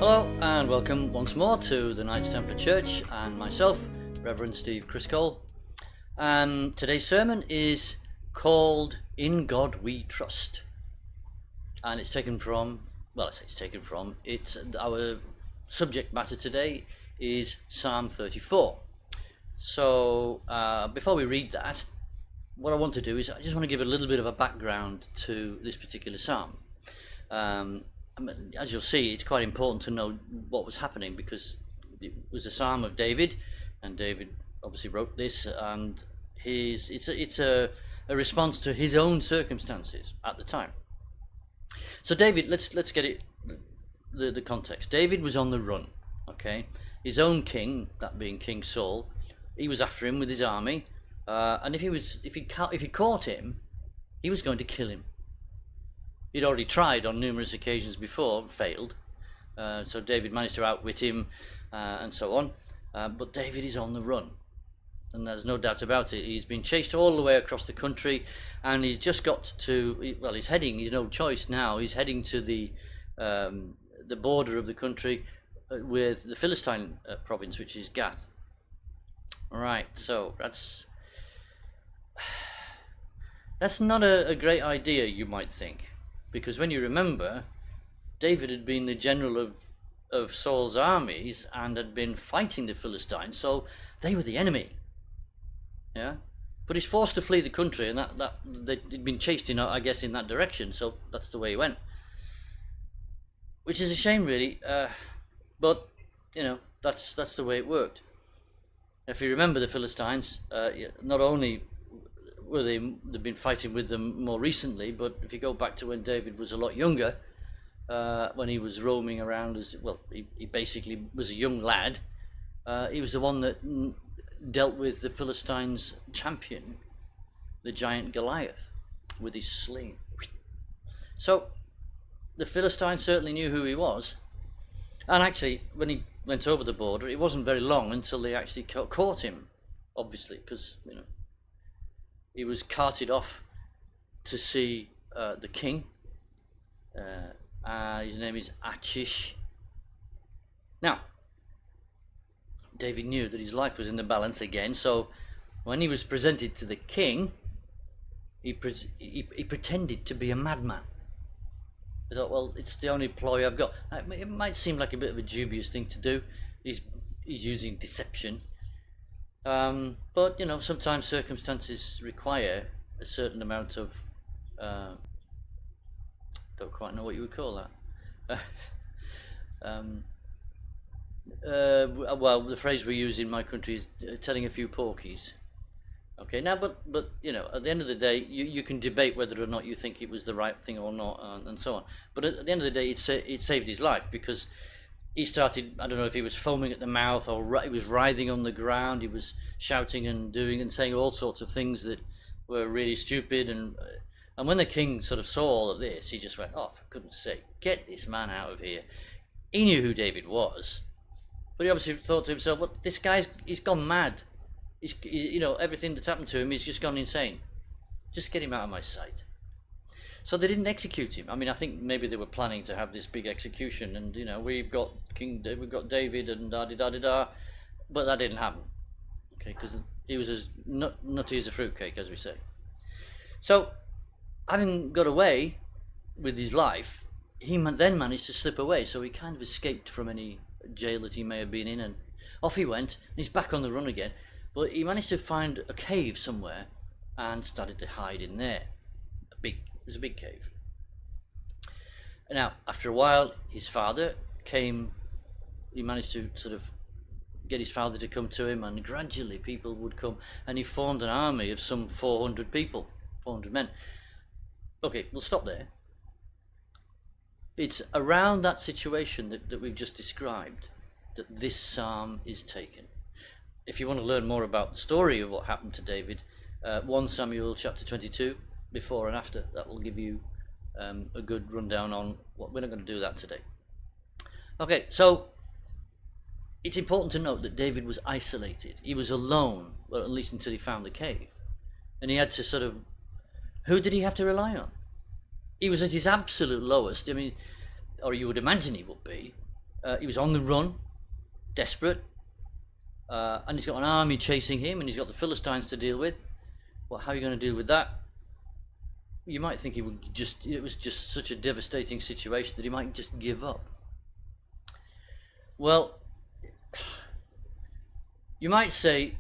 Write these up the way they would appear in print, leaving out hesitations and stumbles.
Hello and welcome once more to the Knights Templar Church and myself, Reverend Steve Chriscole. Today's sermon is called In God We Trust, and it's taken from, it's our subject matter today is Psalm 34. So before we read that, what I want to do is I just want to give a little bit of a background to this particular psalm. As you'll see, it's quite important to know what was happening because it was a psalm of David, and David obviously wrote this, and it's a response to his own circumstances at the time. So David, let's get it the context. David was on the run. Okay, his own king, that being King Saul, he was after him with his army, and if he caught him, he was going to kill him. He'd already tried on numerous occasions before, failed. So David managed to outwit him and so on. But David is on the run. And there's no doubt about it. He's been chased all the way across the country. And he's just got to, well, he's no choice now. He's heading to the border of the country with the Philistine province, which is Gath. All right, so that's not a great idea, you might think. Because when you remember, David had been the general of Saul's armies and had been fighting the Philistines, so they were the enemy. Yeah, but he's forced to flee the country, and that they'd been chased in, I guess, in that direction. So that's the way he went, which is a shame, really. But you know, that's the way it worked. If you remember, the Philistines, not only they've been fighting with them more recently, but if you go back to when David was a lot younger, when he was roaming around he basically was a young lad. He was the one that dealt with the Philistines' champion, the giant Goliath, with his sling. So the Philistines certainly knew who he was, and actually when he went over the border, it wasn't very long until they actually caught him, obviously, because he was carted off to see the king. His name is Achish. Now, David knew that his life was in the balance again, so when he was presented to the king, he pretended to be a madman. He thought, well, it's the only ploy I've got. It might seem like a bit of a dubious thing to do. He's using deception. But sometimes circumstances require a certain amount of don't quite know what you would call that. Well, the phrase we use in my country is telling a few porkies. Okay, now, but at the end of the day, you can debate whether or not you think it was the right thing or not, and so on. But at the end of the day, it saved his life, because he started, I don't know if he was foaming at the mouth or he was writhing on the ground. He was shouting and doing and saying all sorts of things that were really stupid. And when the king sort of saw all of this, he just went, oh, for goodness sake, get this man out of here. He knew who David was, but he obviously thought to himself, well, this guy's, he's gone mad. Everything that's happened to him, he's just gone insane. Just get him out of my sight. So they didn't execute him. I mean, I think maybe they were planning to have this big execution, and we've got David and da-di-da-di-da, but that didn't happen. Okay, because he was as nutty as a fruitcake, as we say. So, having got away with his life, he then managed to slip away. So he kind of escaped from any jail that he may have been in, and off he went. And he's back on the run again. But he managed to find a cave somewhere and started to hide in there. It was a big cave. Now, after a while, his father came. He managed to sort of get his father to come to him, and gradually people would come, and he formed an army of some 400 people, 400 men. Okay, we'll stop there. It's around that situation that we've just described that this psalm is taken. If you want to learn more about the story of what happened to David, 1 Samuel chapter 22, before and after, that will give you a good rundown on what. We're not going to do that today. Okay, so it's important to note that David was isolated. He was alone, well, at least until he found the cave. And he had to sort of, who did he have to rely on? He was at his absolute lowest. I mean, or you would imagine he would be. He was on the run, desperate, and he's got an army chasing him, and he's got the Philistines to deal with. Well, how are you going to deal with that? You might think it was just such a devastating situation that he might just give up. Well, you might say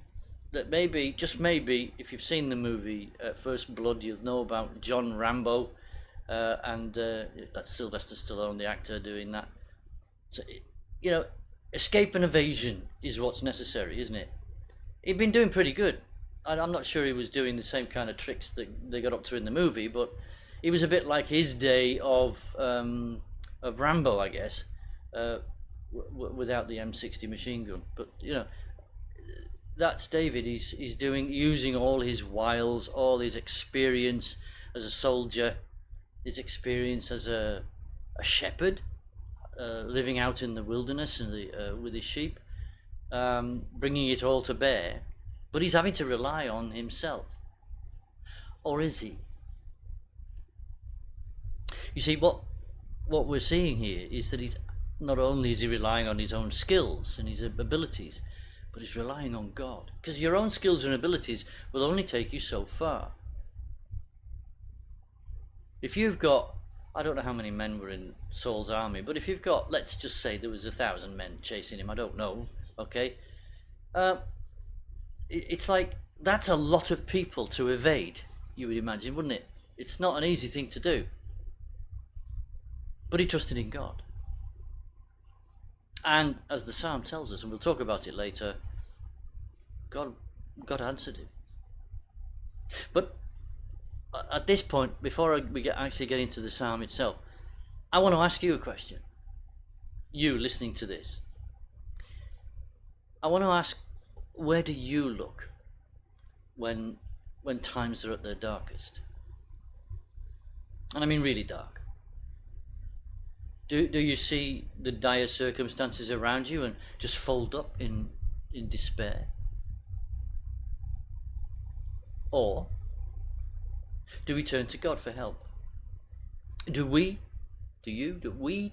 that maybe, just maybe, if you've seen the movie First Blood, you'll know about John Rambo, and that's Sylvester Stallone, the actor, doing that. So, you know, escape and evasion is what's necessary, isn't it? He'd been doing pretty good. I'm not sure he was doing the same kind of tricks that they got up to in the movie, but he was a bit like his day of Rambo, I guess, without the M60 machine gun. But you know, that's David. He's using all his wiles, all his experience as a soldier, his experience as a shepherd, living out in the wilderness and with his sheep, bringing it all to bear. But he's having to rely on himself. Or is he? You see, what we're seeing here is that he's not only is he relying on his own skills and his abilities, but he's relying on God. Because your own skills and abilities will only take you so far. If you've got, I don't know how many men were in Saul's army, but if you've got, let's just say there was 1,000 men chasing him, I don't know, okay? It's like, that's a lot of people to evade, you would imagine, wouldn't it? It's not an easy thing to do. But he trusted in God. And as the psalm tells us, and we'll talk about it later, God answered him. But at this point, before we actually get into the psalm itself, I want to ask you a question. You listening to this. I want to ask, where do you look when times are at their darkest? And I mean really dark. Do you see the dire circumstances around you and just fold up in despair? Or do we turn to God for help? Do we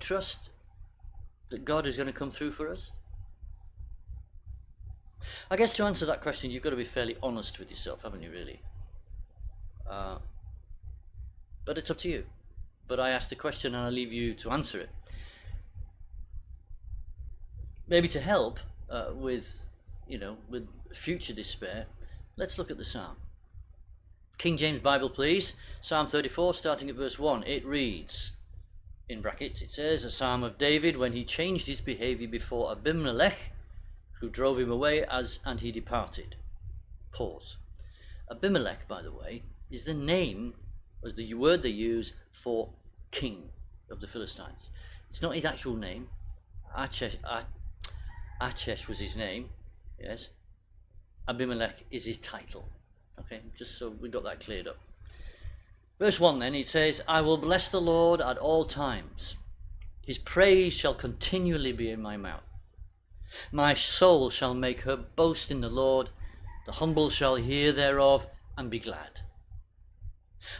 trust that God is going to come through for us? I guess to answer that question, you've got to be fairly honest with yourself, haven't you, really? But it's up to you. But I asked the question and I leave you to answer it. Maybe to help with future despair, let's look at the psalm. King James Bible, please. Psalm 34, starting at verse 1. It reads, in brackets, it says, a psalm of David when he changed his behavior before Abimelech, who drove him away and he departed. Pause. Abimelech, by the way, is the name, was the word they use for king of the Philistines. It's not his actual name. Achesh was his name, yes. Abimelech is his title. Okay, just so we got that cleared up. Verse 1 then, it says, I will bless the Lord at all times. His praise shall continually be in my mouth. My soul shall make her boast in the Lord. The humble shall hear thereof and be glad.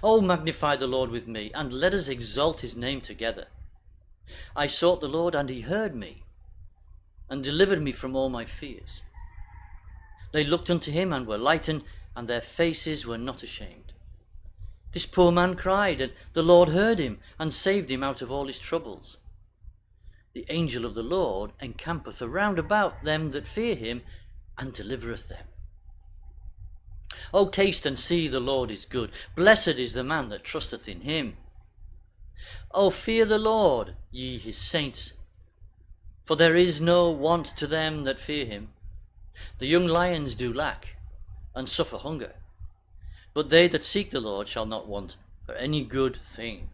Oh, magnify the Lord with me, and let us exalt his name together. I sought the Lord, and he heard me, and delivered me from all my fears. They looked unto him, and were lightened, and their faces were not ashamed. This poor man cried, and the Lord heard him, and saved him out of all his troubles. The angel of the Lord encampeth around about them that fear him, and delivereth them. O taste and see the Lord is good. Blessed is the man that trusteth in him. O fear the Lord, ye his saints, for there is no want to them that fear him. The young lions do lack, and suffer hunger, but they that seek the Lord shall not want for any good thing.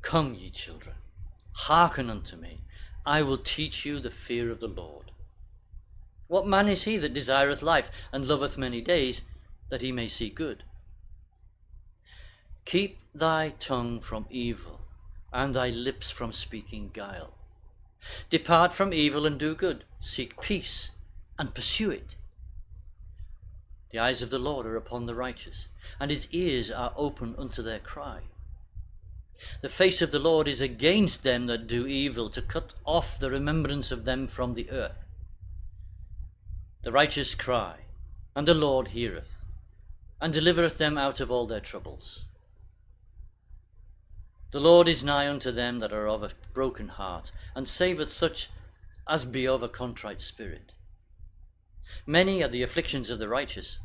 Come, ye children, hearken unto me. I will teach you the fear of the Lord. What man is he that desireth life, and loveth many days, that he may see good? Keep thy tongue from evil, and thy lips from speaking guile. Depart from evil and do good. Seek peace, and pursue it. The eyes of the Lord are upon the righteous, and his ears are open unto their cry. The face of the Lord is against them that do evil, to cut off the remembrance of them from the earth. The righteous cry, and the Lord heareth, and delivereth them out of all their troubles. The Lord is nigh unto them that are of a broken heart, and saveth such as be of a contrite spirit. Many are the afflictions of the righteous,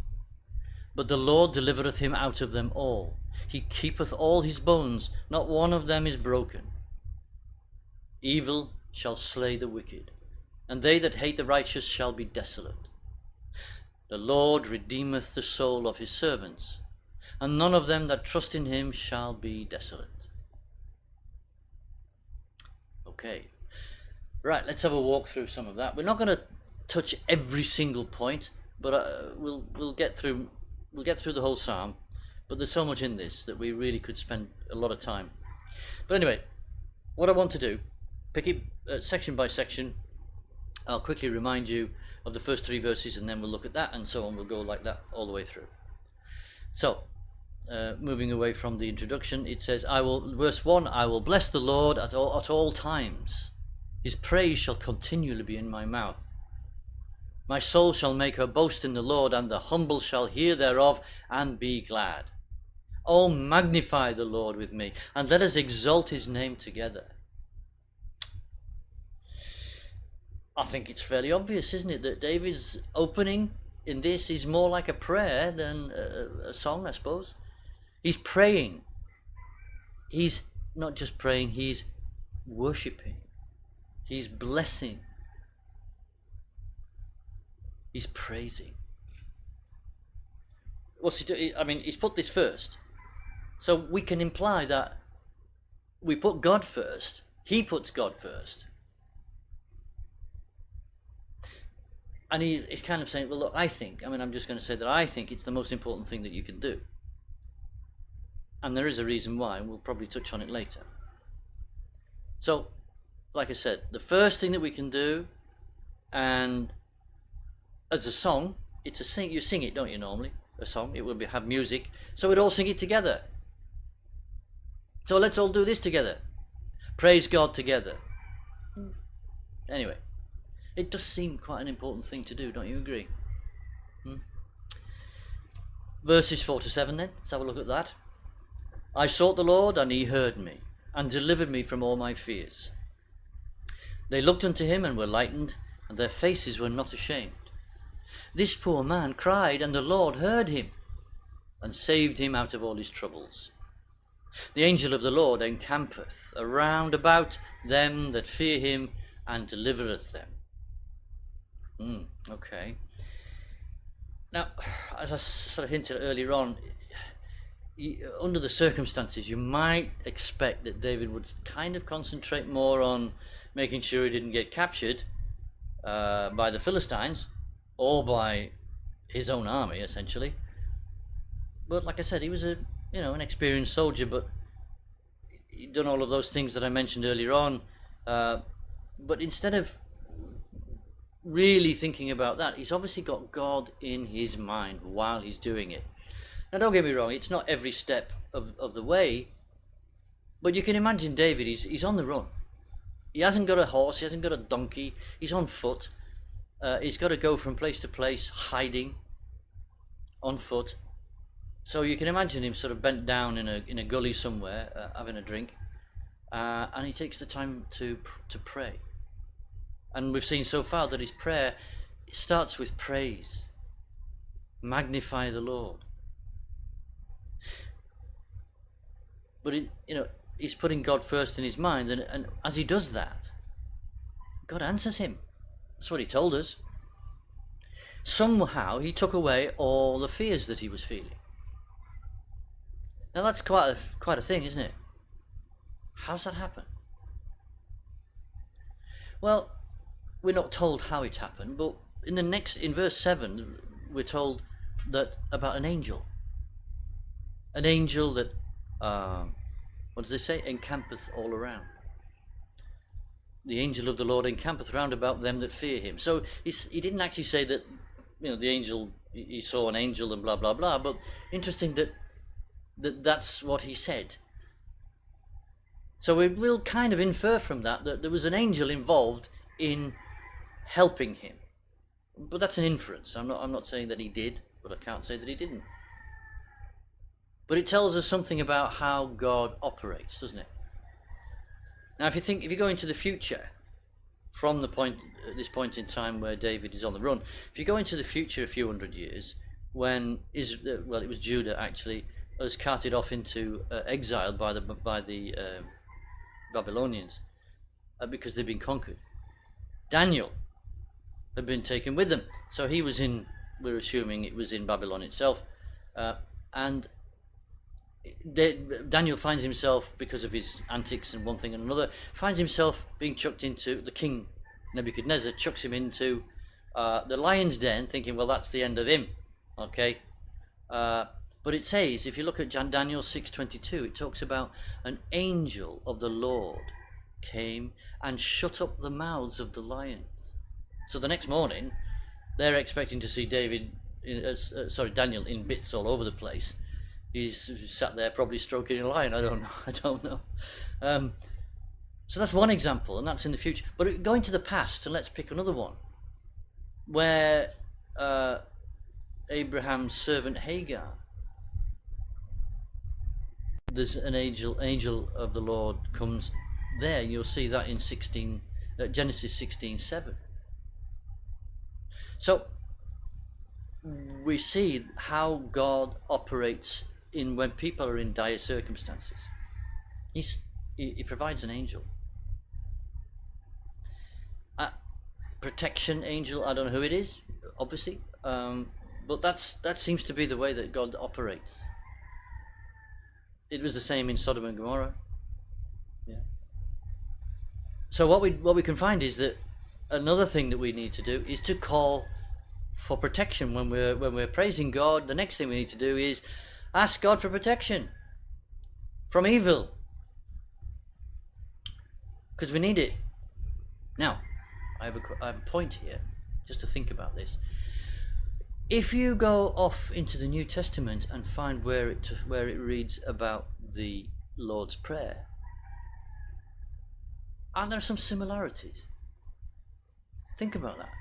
but the Lord delivereth him out of them all. He keepeth all his bones, not one of them is broken. Evil shall slay the wicked, and they that hate the righteous shall be desolate. The Lord redeemeth the soul of his servants, and none of them that trust in him shall be desolate. Okay, right, let's have a walk through some of that. We're not going to touch every single point, but we'll get through the whole psalm. But there's so much in this that we really could spend a lot of time. But anyway, what I want to do, pick it section by section. I'll quickly remind you of the first 3 verses, and then we'll look at that, and so on. We'll go like that all the way through. So, moving away from the introduction, it says, verse 1, I will bless the Lord at all times. His praise shall continually be in my mouth. My soul shall make her boast in the Lord, and the humble shall hear thereof and be glad. Oh, magnify the Lord with me, and let us exalt his name together. I think it's fairly obvious, isn't it, that David's opening in this is more like a prayer than a song, I suppose. He's praying. He's not just praying, he's worshipping. He's blessing. He's praising. What's he doing? I mean, he's put this first. So we can imply that we put God first. He puts God first. And he's kind of saying, well, look, I'm just going to say that I think it's the most important thing that you can do. And there is a reason why, and we'll probably touch on it later. So, like I said, the first thing that we can do, and as a song, it's a sing. You sing it, don't you, normally? A song, it will have music. So we'd all sing it together. So let's all do this together. Praise God together. Anyway, it does seem quite an important thing to do, don't you agree? Verses 4 to 7 then, let's have a look at that. I sought the Lord, and he heard me, and delivered me from all my fears. They looked unto him, and were lightened, and their faces were not ashamed. This poor man cried, and the Lord heard him, and saved him out of all his troubles. The angel of the Lord encampeth around about them that fear him, and delivereth them. Okay. Now, as I sort of hinted earlier on, under the circumstances, you might expect that David would kind of concentrate more on making sure he didn't get captured by the Philistines, or by his own army, essentially. But like I said, he was an experienced soldier, but he'd done all of those things that I mentioned earlier on. But instead of really thinking about that, he's obviously got God in his mind while he's doing it. Now, don't get me wrong, it's not every step of the way, but you can imagine David, he's on the run. He hasn't got a horse, he hasn't got a donkey, he's on foot. He's got to go from place to place, hiding on foot. So you can imagine him sort of bent down in a gully somewhere, having a drink, and he takes the time to pray. And we've seen so far that his prayer starts with praise. Magnify the Lord. But he's putting God first in his mind, and as he does that, God answers him. That's what he told us. Somehow he took away all the fears that he was feeling. Now that's quite a thing, isn't it? How's that happen? Well, we're not told how it happened, but in verse 7, we're told that about an angel. An angel that, what does it say? Encampeth all around. The angel of the Lord encampeth round about them that fear him. So he didn't actually say that, the angel, he saw an angel and blah, blah, blah. But interesting that's what he said. So we will kind of infer from that there was an angel involved in helping him. But that's an inference. I'm not saying that he did, but I can't say that he didn't. But it tells us something about how God operates, doesn't it? Now, if you go into the future, from this point in time where David is on the run, if you go into the future a few hundred years, when it was Judah actually was carted off into exile by the Babylonians because they'd been conquered. Daniel had been taken with them, so he was we're assuming it was in Babylon itself, and Daniel finds himself, because of his antics and one thing and another, finds himself being chucked into, the king Nebuchadnezzar chucks him into the lion's den, thinking, well, that's the end of him. Okay, but it says, if you look at Daniel 6:22, it talks about an angel of the Lord came and shut up the mouths of the lions. So the next morning, they're expecting to see Daniel in bits all over the place. He's sat there probably stroking a lion. I don't know. So that's one example, and that's in the future. But going to the past, and let's pick another one, where Abraham's servant Hagar, there's an angel of the Lord comes there. You'll see that in Genesis 16:7. So we see how God operates when people are in dire circumstances. He provides an angel. Protection angel, I don't know who it is, obviously, but that seems to be the way that God operates. It was the same in Sodom and Gomorrah. Yeah. So what we can find is that another thing that we need to do is to call for protection when we're praising God. The next thing we need to do is ask God for protection from evil, because we need it. Now, I have a point here, just to think about this. If you go off into the New Testament and find where it reads about the Lord's Prayer, aren't there some similarities? Think about that.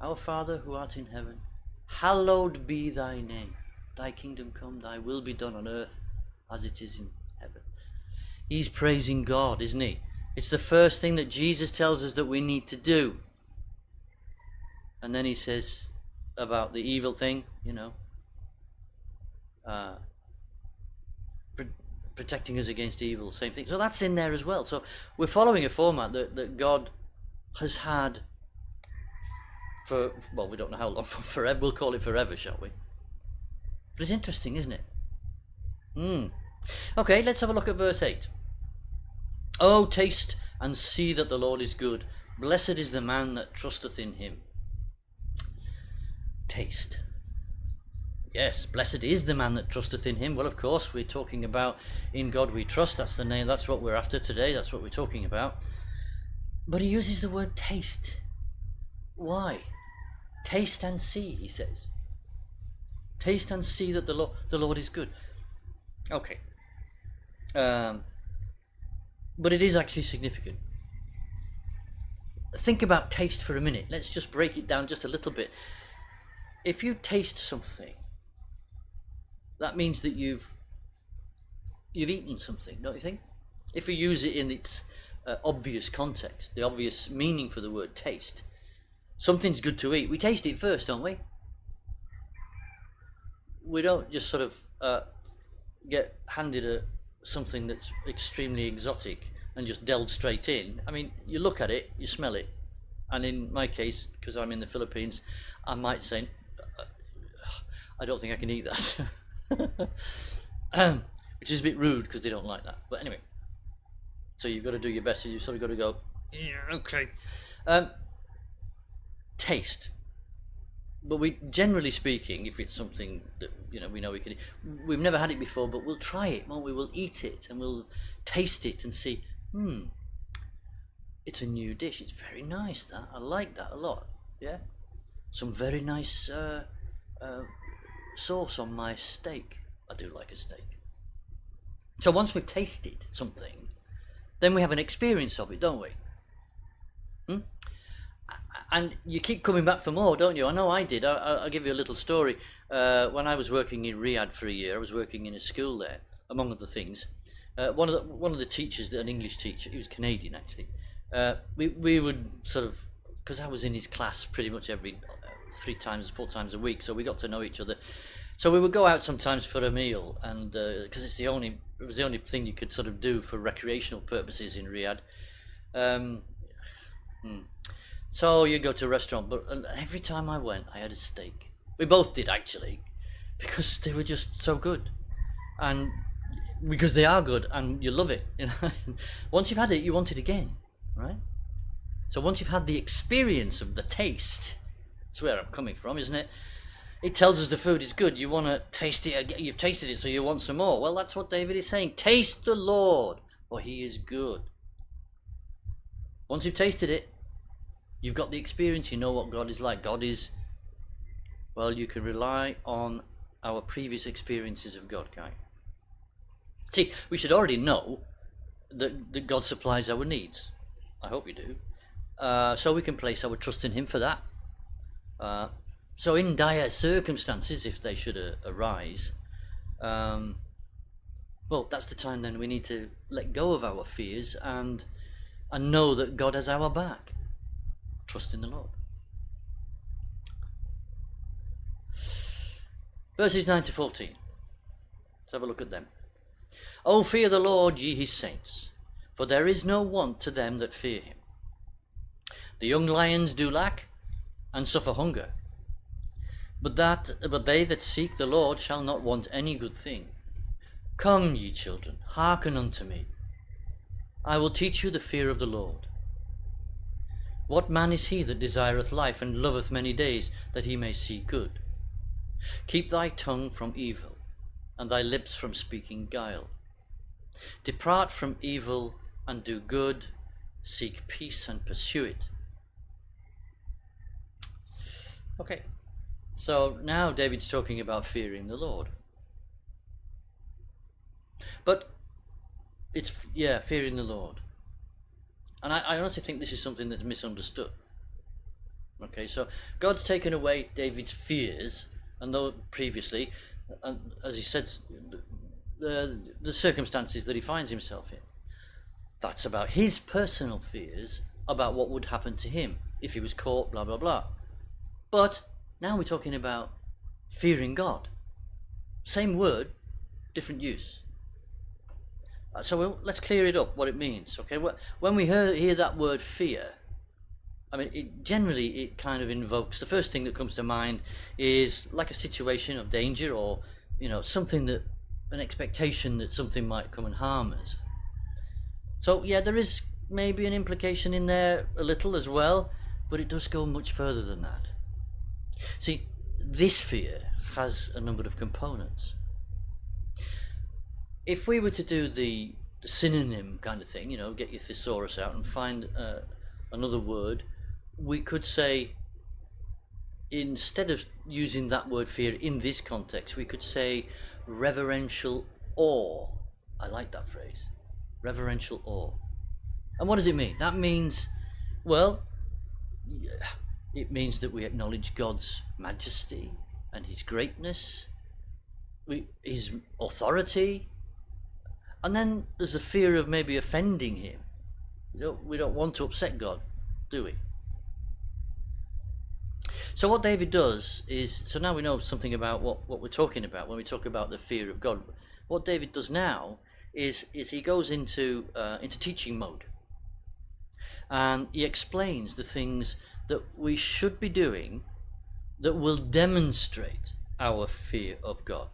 Our Father who art in heaven, hallowed be thy name. Thy kingdom come, thy will be done on earth as it is in heaven. He's praising God, isn't he? It's the first thing that Jesus tells us that we need to do. And then he says about the evil thing, protecting us against evil, same thing. So that's in there as well. So we're following a format that God has had for, well, we don't know how long, forever. We'll call it forever, shall we? But it's interesting, isn't it? Okay, let's have a look at verse 8. Oh, taste and see that the Lord is good. Blessed is the man that trusteth in him. Taste. Yes, blessed is the man that trusteth in him. Well, of course, we're talking about in God we trust. That's the name. That's what we're after today. That's what we're talking about. But he uses the word taste. Why? Taste and see, he says. Taste and see that the Lord is good. Okay. But it is actually significant. Think about taste for a minute. Let's just break it down just a little bit. If you taste something, that means that you've eaten something, don't you think? If we use it in its obvious context, the obvious meaning for the word taste, something's good to eat. We taste it first, don't we? We don't just sort of get handed something that's extremely exotic and just delve straight in. I mean, you look at it, you smell it, and in my case, because I'm in the Philippines, I might say, I don't think I can eat that. Which is a bit rude because they don't like that. But anyway, so you've got to do your best, and you've sort of got to go, yeah, okay. Taste. But we, generally speaking, if it's something that we know we can eat, we've never had it before, but we'll try it, won't we? We'll eat it and we'll taste it and see, it's a new dish. It's very nice. That I like that a lot. Yeah, some very nice sauce on my steak. I do like a steak. So once we've tasted something, then we have an experience of it, don't we? And you keep coming back for more, don't you? I know I did. I'll give you a little story. When I was working in Riyadh for a year, I was working in a school there, among other things. One of the teachers, an English teacher, he was Canadian actually. We would sort of, because I was in his class pretty much every 4 times a week, so we got to know each other. So we would go out sometimes for a meal, and because it was the only thing you could sort of do for recreational purposes in Riyadh. So you go to a restaurant, but every time I went, I had a steak. We both did actually, because they were just so good, and because they are good, and you love it. You know, once you've had it, you want it again, right? So once you've had the experience of the taste, that's where I'm coming from, isn't it? It tells us the food is good. You want to taste it again. You've tasted it, so you want some more. Well, that's what David is saying. Taste the Lord, for he is good. Once you've tasted it, you've got the experience. You know what God is like. God is, well, you can rely on our previous experiences of God, can't you? See, we should already know that God supplies our needs. I hope you do. So we can place our trust in him for that. So in dire circumstances, if they should arise, well, that's the time then we need to let go of our fears and know that God has our back. Trust in the Lord. Verses 9 to 14. Let's have a look at them. O fear the Lord, ye his saints, for there is no want to them that fear him. The young lions do lack and suffer hunger, but they that seek the Lord shall not want any good thing. Come, ye children, hearken unto me. I will teach you the fear of the Lord. What man is he that desireth life and loveth many days, that he may see good? Keep thy tongue from evil, and thy lips from speaking guile. Depart from evil and do good, seek peace and pursue it. Okay, so now David's talking about fearing the Lord. But it's, fearing the Lord. And I honestly think this is something that's misunderstood. Okay, so God's taken away David's fears, and though previously, as he said, the circumstances that he finds himself in, that's about his personal fears about what would happen to him if he was caught, blah blah blah. But now we're talking about fearing God. Same word, different use. So let's clear it up, what it means. Okay, when we hear that word fear, I mean, it kind of invokes, the first thing that comes to mind is like a situation of danger, or something that, an expectation that something might come and harm us. So yeah, there is maybe an implication in there a little as well, but it does go much further than that. See, this fear has a number of components. If we were to do the synonym kind of thing, get your thesaurus out and find another word, we could say, instead of using that word fear in this context, we could say reverential awe. I like that phrase, reverential awe. And what does it mean? That means, well, it means that we acknowledge God's majesty and his greatness, his authority, and then there's a fear of maybe offending him. We don't want to upset God, do we? So what David does is, so now we know something about what we're talking about when we talk about the fear of God. What David does now is he goes into teaching mode, and he explains the things that we should be doing that will demonstrate our fear of God.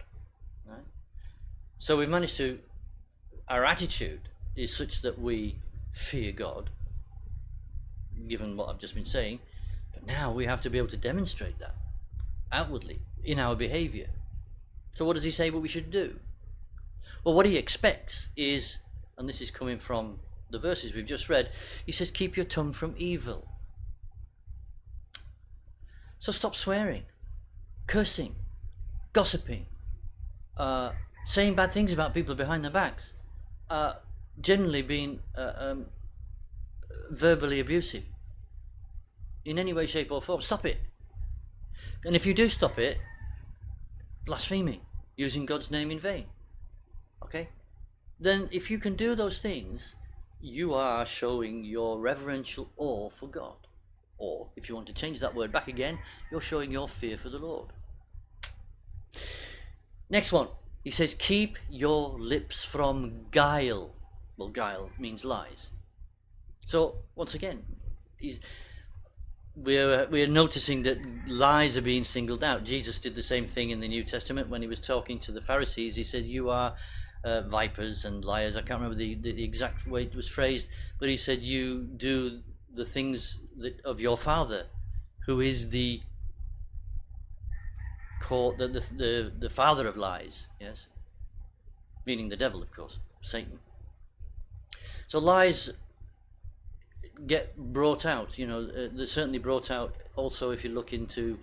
Right? So we've managed to, our attitude is such that we fear God, given what I've just been saying, but now we have to be able to demonstrate that outwardly in our behavior. So what does he say what we should do? Well, what he expects is, and this is coming from the verses we've just read, he says, keep your tongue from evil. So stop swearing, cursing, gossiping, saying bad things about people behind their backs, generally being verbally abusive in any way, shape or form. Stop it. And if you do stop it, blaspheming, using God's name in vain, okay, then if you can do those things, you are showing your reverential awe for God. Or if you want to change that word back again, you're showing your fear for the Lord. Next one, he says, keep your lips from guile. Well, guile means lies. So once again, we're noticing that lies are being singled out. Jesus did the same thing in the New Testament when he was talking to the Pharisees. He said, you are vipers and liars. I can't remember the exact way it was phrased, but he said, you do the things of your father, who is the father of lies. Yes, meaning the devil, of course, Satan. So lies get brought out. They're certainly brought out also if you look into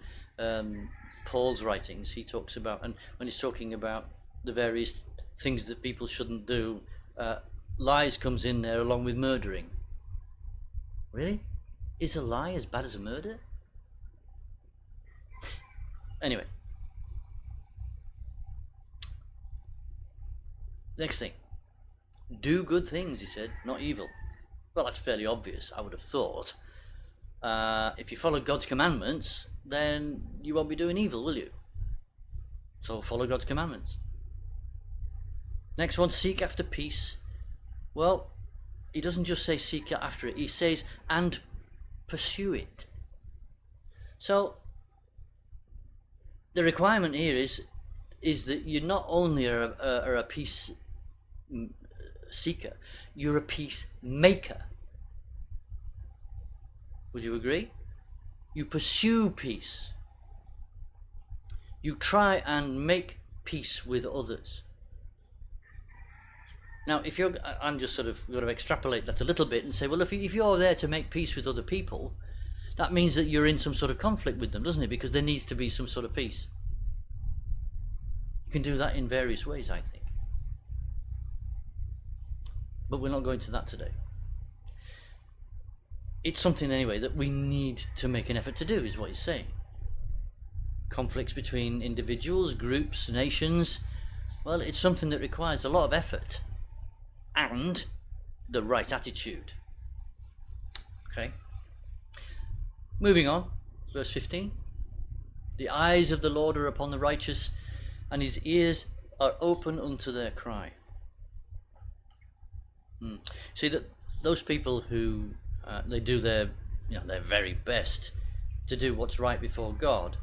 Paul's writings. He talks about, and when he's talking about the various things that people shouldn't do, lies comes in there along with murdering. Really? Is a lie as bad as a murder? Anyway. Next thing. Do good things, he said, not evil. Well, that's fairly obvious, I would have thought. If you follow God's commandments, then you won't be doing evil, will you? So follow God's commandments. Next one, seek after peace. Well, he doesn't just say seek after it, he says, and pursue it. So, the requirement here is that you not only are a peace seeker, you're a peace maker. Would you agree? You pursue peace. You try and make peace with others. Now, I'm just sort of going to extrapolate that a little bit and say, well, if you're there to make peace with other people, that means that you're in some sort of conflict with them, doesn't it? Because there needs to be some sort of peace. You can do that in various ways, I think. But we're not going to that today. It's something, anyway, that we need to make an effort to do, is what he's saying. Conflicts between individuals, groups, nations, well, it's something that requires a lot of effort and the right attitude. Okay. Moving on, verse 15. The eyes of the Lord are upon the righteous, and his ears are open unto their cry. See, that those people who they do their very best to do what's right before God,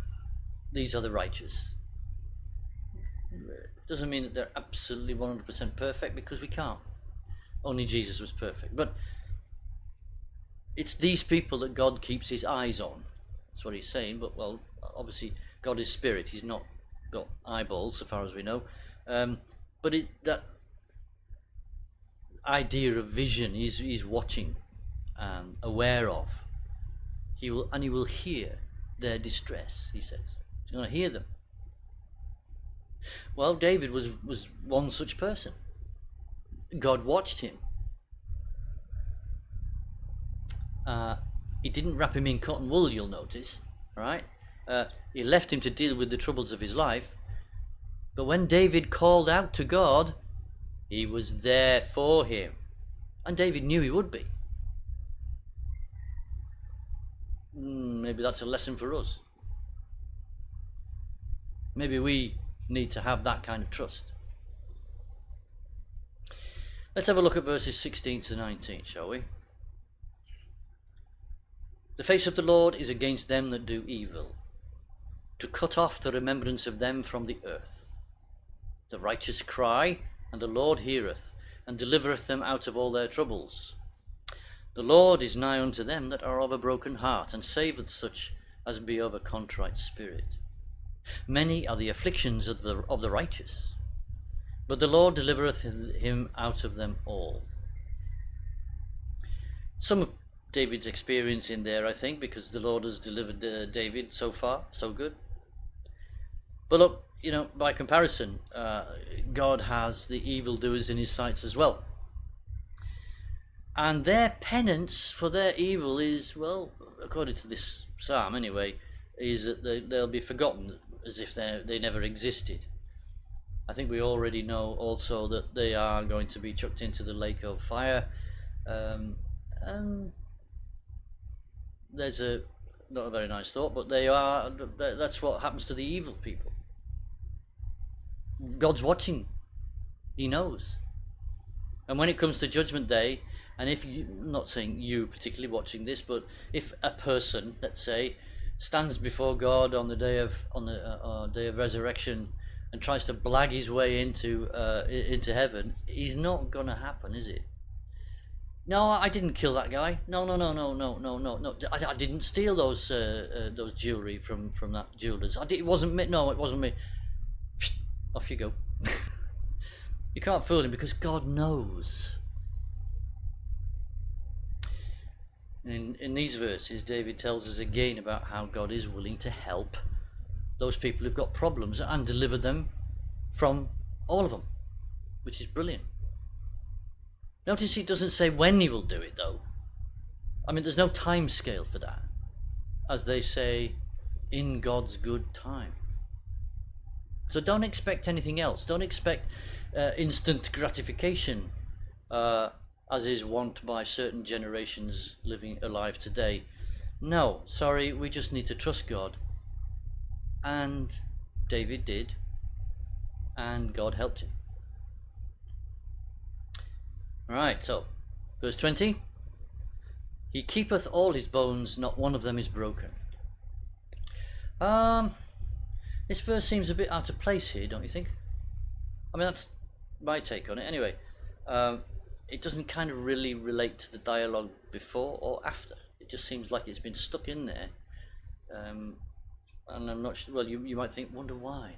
these are the righteous. Doesn't mean that they're absolutely 100% perfect, because we can't. Only Jesus was perfect. But it's these people that God keeps his eyes on. That's what he's saying. But, well, obviously God is spirit. He's not got eyeballs, so far as we know. But that idea of vision, he's watching, aware of. He will hear their distress, he says. He's going to hear them. Well, David was one such person. God watched him. He didn't wrap him in cotton wool, you'll notice. Right? He left him to deal with the troubles of his life. But when David called out to God, he was there for him. And David knew he would be. Maybe that's a lesson for us. Maybe we need to have that kind of trust. Let's have a look at verses 16 to 19, shall we? The face of the Lord is against them that do evil, to cut off the remembrance of them from the earth. The righteous cry, and the Lord heareth, and delivereth them out of all their troubles. The Lord is nigh unto them that are of a broken heart, and saveth such as be of a contrite spirit. Many are the afflictions of the righteous, but the Lord delivereth him out of them all. Some of David's experience in there, I think, because the Lord has delivered David so far, so good. But look, you know, by comparison, God has the evildoers in his sights as well. And their penance for their evil is, well, according to this psalm anyway, is that they'll be forgotten as if they never existed. I think we already know also that they are going to be chucked into the lake of fire. And there's not a very nice thought, but that's what happens to the evil people. God's watching. He knows. And when it comes to Judgment Day, and if you, I'm not saying you particularly watching this, but if a person, let's say, stands before God on the day of resurrection and tries to blag his way into heaven, he's not gonna happen, is it? No, I didn't kill that guy. No. I didn't steal those jewelry from that jeweler's. It wasn't me. No, it wasn't me. Off you go. You can't fool him because God knows. In these verses, David tells us again about how God is willing to help those people who've got problems and deliver them from all of them, which is brilliant. Notice he doesn't say when he will do it, though. I mean, there's no time scale for that. As they say, in God's good time. So don't expect anything else. Don't expect instant gratification, as is wont by certain generations living alive today. No, sorry, we just need to trust God. And David did, and God helped him. Right, so verse 20, he keepeth all his bones, not one of them is broken. This verse seems a bit out of place here, don't you think? I mean, that's my take on it. Anyway, it doesn't kind of really relate to the dialogue before or after. It just seems like it's been stuck in there. And I'm not sure, well, you might wonder why.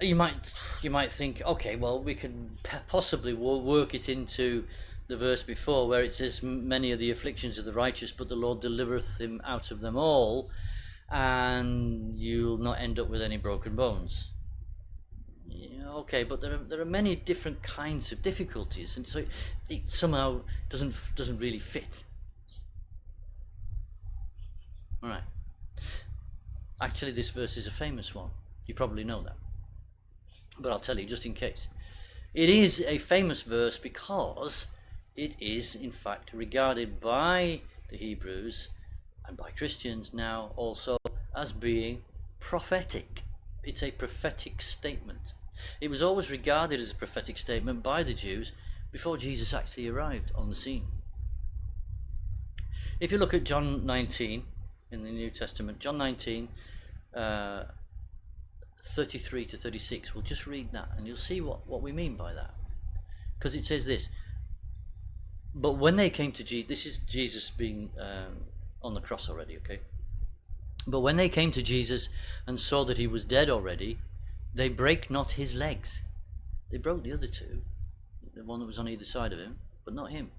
You might think, okay, well, we can possibly work it into the verse before where it says, many are the afflictions of the righteous, but the Lord delivereth him out of them all, and you'll not end up with any broken bones. Yeah, okay, but there are many different kinds of difficulties, and so it somehow doesn't really fit. All right. Actually, this verse is a famous one. You probably know that. But I'll tell you just in case. It is a famous verse because it is in fact regarded by the Hebrews and by Christians now also as being prophetic. It's a prophetic statement. It was always regarded as a prophetic statement by the Jews before Jesus actually arrived on the scene. If you look at John 19 in the New Testament, John 19 33 to 36, we'll just read that and you'll see what we mean by that. Because it says this, but when they came to Jesus, this is Jesus being on the cross already, okay? But when they came to Jesus and saw that he was dead already, they brake not his legs. They broke the other two, the one that was on either side of him, but not him.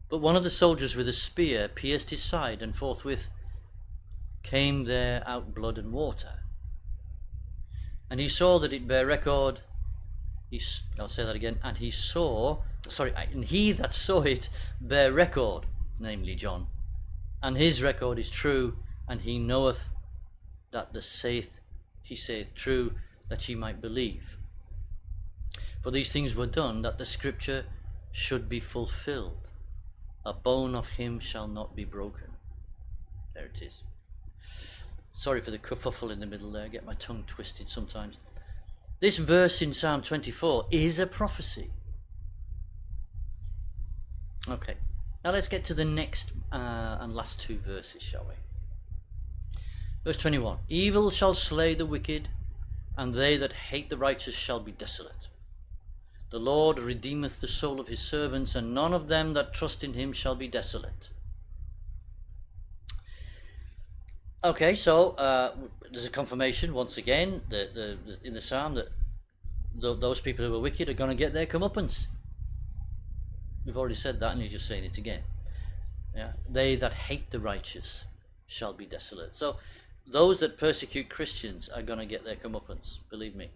But one of the soldiers with a spear pierced his side, and forthwith came there out blood and water. And he saw that it bare record. I'll say that again. And he that saw it bare record, namely John. And his record is true, and he knoweth that he saith true, that ye might believe. For these things were done, that the scripture should be fulfilled. A bone of him shall not be broken. There it is. Sorry for the kerfuffle in the middle there, I get my tongue twisted sometimes. This verse in Psalm 24 is a prophecy. Okay, now let's get to the next and last two verses, shall we? Verse 21, evil shall slay the wicked, and they that hate the righteous shall be desolate. The Lord redeemeth the soul of his servants, and none of them that trust in him shall be desolate. Okay, so there's a confirmation once again in the psalm that those people who are wicked are going to get their comeuppance. We've already said that, and he's just saying it again. Yeah, they that hate the righteous shall be desolate. So those that persecute Christians are going to get their comeuppance, believe me.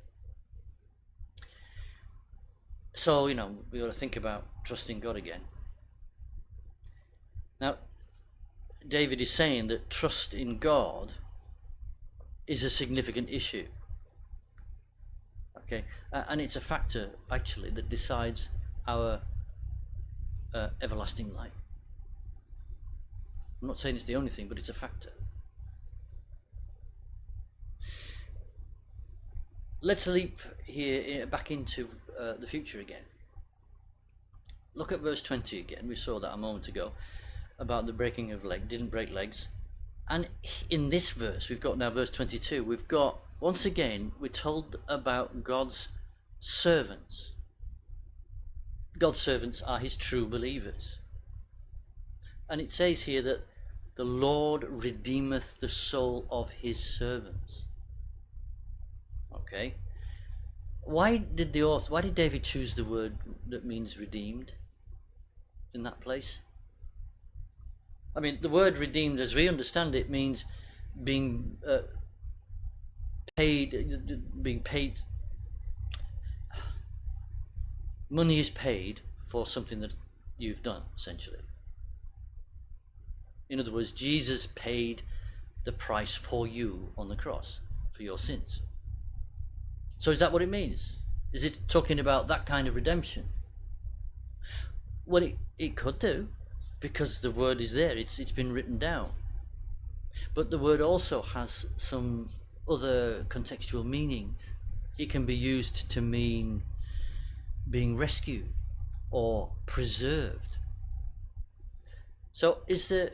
So, we got to think about trusting God again. Now, David is saying that trust in God is a significant issue. Okay, and it's a factor, actually, that decides our everlasting life. I'm not saying it's the only thing, but it's a factor. Let's leap here back into the future again. Look at verse 20 again. We saw that a moment ago about the breaking of leg, didn't break legs. And in this verse, we've got now verse 22, we've got, once again, we're told about God's servants. God's servants are his true believers. And it says here that the Lord redeemeth the soul of his servants. Okay. Why did David choose the word that means redeemed in that place? I mean, the word redeemed, as we understand it, means being paid. Money is paid for something that you've done, essentially. In other words, Jesus paid the price for you on the cross for your sins. So is that what it means? Is it talking about that kind of redemption? Well, it could do, because the word is there, it's been written down. But the word also has some other contextual meanings. It can be used to mean being rescued or preserved. So is there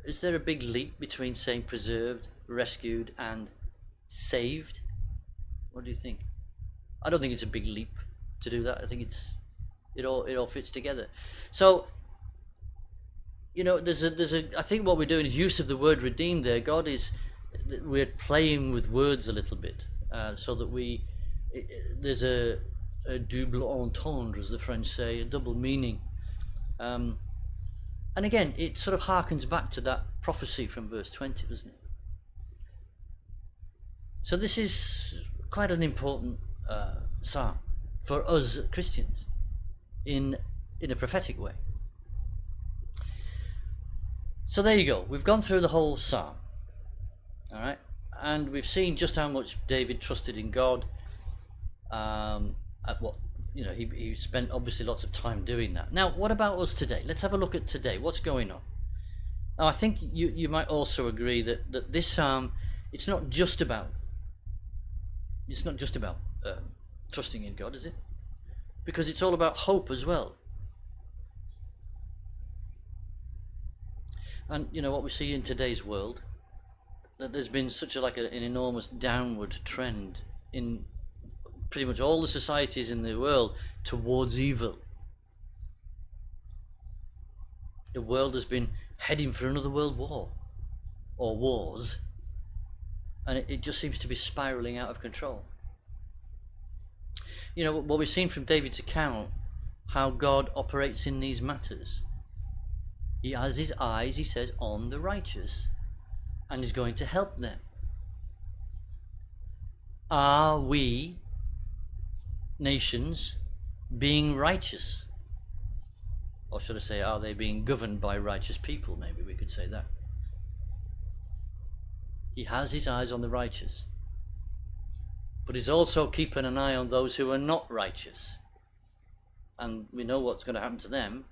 a big leap between saying preserved, rescued, and saved? What do you think? I don't think it's a big leap to do that. I think it all fits together. So, I think what we're doing is use of the word redeemed there. We're playing with words a little bit, so that there's a double entendre, as the French say, a double meaning. And again, it sort of harkens back to that prophecy from verse 20, doesn't it? So this is quite an important psalm for us Christians in a prophetic way. So there you go. We've gone through the whole psalm, all right, and we've seen just how much David trusted in God. He spent obviously lots of time doing that. Now, what about us today? Let's have a look at today. What's going on? Now, I think you might also agree that this psalm, it's not just about trusting in God, is it? Because it's all about hope as well. And what we see in today's world, that there's been such an enormous downward trend in pretty much all the societies in the world towards evil. The world has been heading for another world war, or wars, and it just seems to be spiraling out of control. What we've seen from David's account, how God operates in these matters. He has his eyes, he says, on the righteous, and is going to help them. Are we, nations, being righteous? Or should I say, are they being governed by righteous people? Maybe we could say that. He has his eyes on the righteous, but he's also keeping an eye on those who are not righteous. And we know what's going to happen to them.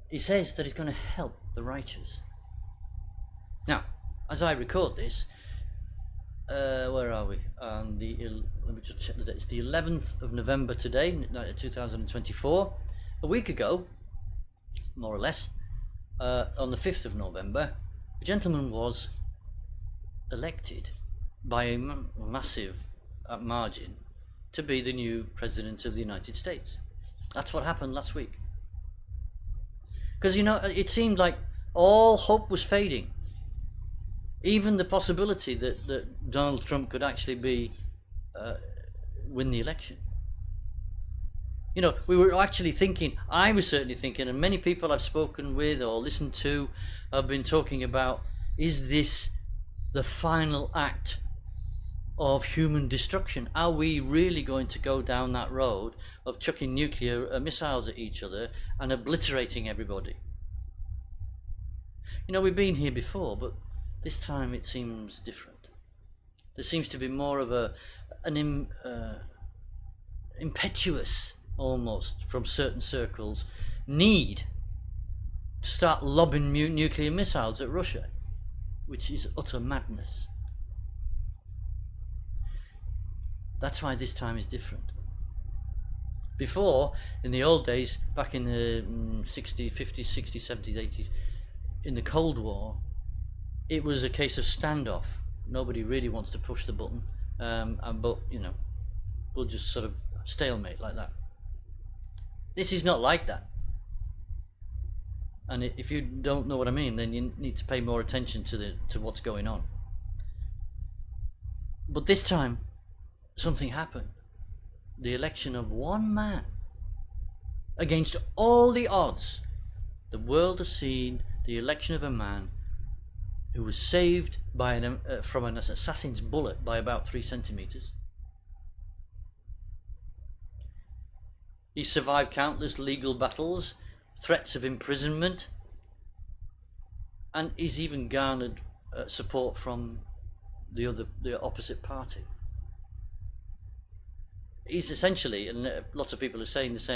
He says that he's going to help the righteous. Now, as I record this, where are we? Let me just check the date. It's the 11th of November today, 2024. A week ago, more or less, on the 5th of November, a gentleman was elected by a massive margin to be the new President of the United States. That's what happened last week. Because, it seemed like all hope was fading. Even the possibility that Donald Trump could actually win the election. You know, we were actually thinking, I was certainly thinking, and many people I've spoken with or listened to have been talking about, is this the final act of human destruction? Are we really going to go down that road of chucking nuclear missiles at each other and obliterating everybody? You know, we've been here before, but this time it seems different. There seems to be more of an impetuous, almost from certain circles, need to start lobbing nuclear missiles at Russia, which is utter madness. That's why this time is different. Before, in the old days, back in the 60s, 50s, 60s, 70s, 80s, in the Cold War, it was a case of standoff. Nobody really wants to push the button, but you know, we'll just sort of stalemate like that. This is not like that. And if you don't know what I mean, then you need to pay more attention to what's going on. But this time, something happened. The election of one man. Against all the odds, the world has seen the election of a man who was saved by from an assassin's bullet by about 3 centimeters. He survived countless legal battles, threats of imprisonment, and he's even garnered support from the opposite party. He's essentially, and lots of people are saying this,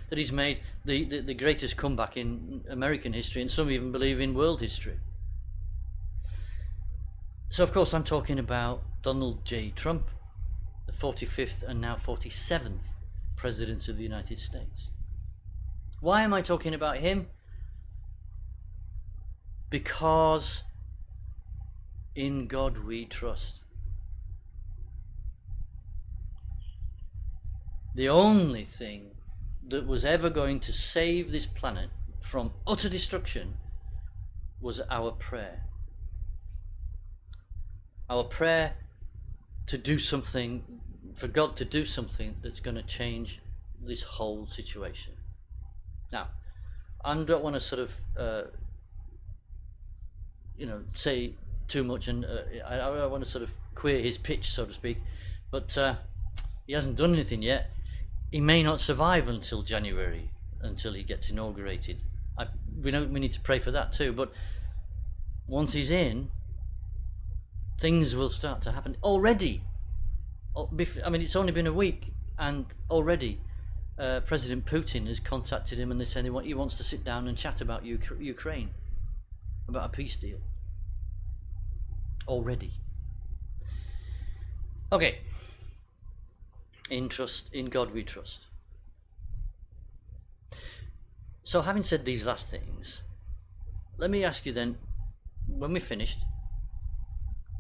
that he's made the greatest comeback in American history, and some even believe in world history. So of course I'm talking about Donald J. Trump, the 45th and now 47th President of the United States. Why am I talking about him? Because in God we trust. The only thing that was ever going to save this planet from utter destruction was our prayer. Our prayer to do something, for God to do something that's going to change this whole situation. Now, I don't want to sort of, say too much, and I want to sort of queer his pitch, so to speak, but he hasn't done anything yet. He may not survive until January, until he gets inaugurated. We need to pray for that too, but once he's in, things will start to happen. Already, I mean, it's only been a week, and already President Putin has contacted him, and they say he wants to sit down and chat about Ukraine, about a peace deal. Already. Okay. In God we trust. So having said these last things, let me ask you then, when we're finished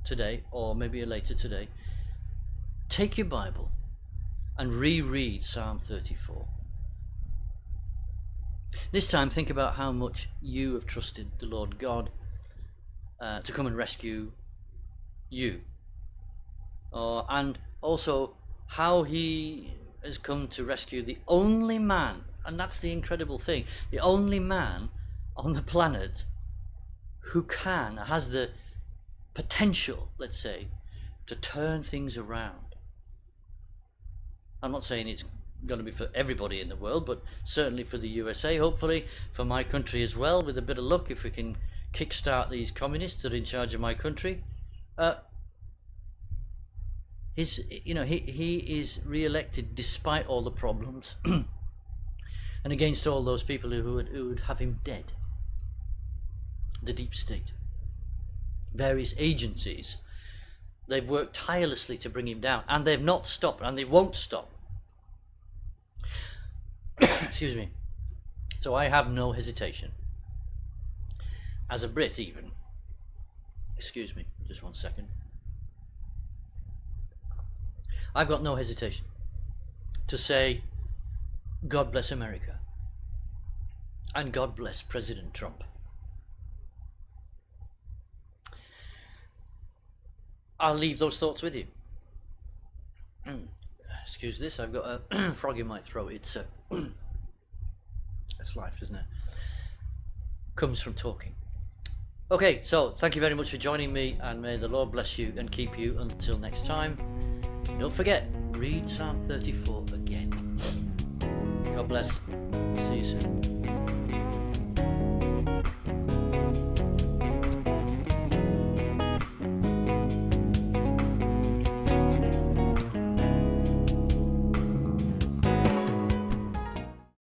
today, or maybe later today, take your Bible and reread Psalm 34. This time think about how much you have trusted the Lord God to come and rescue you, and also how he has come to rescue the only man, and that's the incredible thing, the only man on the planet who has the potential, let's say, to turn things around. I'm not saying it's going to be for everybody in the world, but certainly for the USA, hopefully for my country as well, with a bit of luck, if we can kickstart these communists that are in charge of my country. He is re-elected despite all the problems and against all those people who would have him dead. The deep state, various agencies, they've worked tirelessly to bring him down, and they've not stopped, and they won't stop. Excuse me. So I have no hesitation, as a Brit even, excuse me, just 1 second, I've got no hesitation to say, God bless America, and God bless President Trump. I'll leave those thoughts with you. Excuse this, I've got a frog in my throat. It's that's life, isn't it? Comes from talking. Okay, so thank you very much for joining me, and may the Lord bless you and keep you until next time. Don't forget, read Psalm 34 again. God bless. See you soon.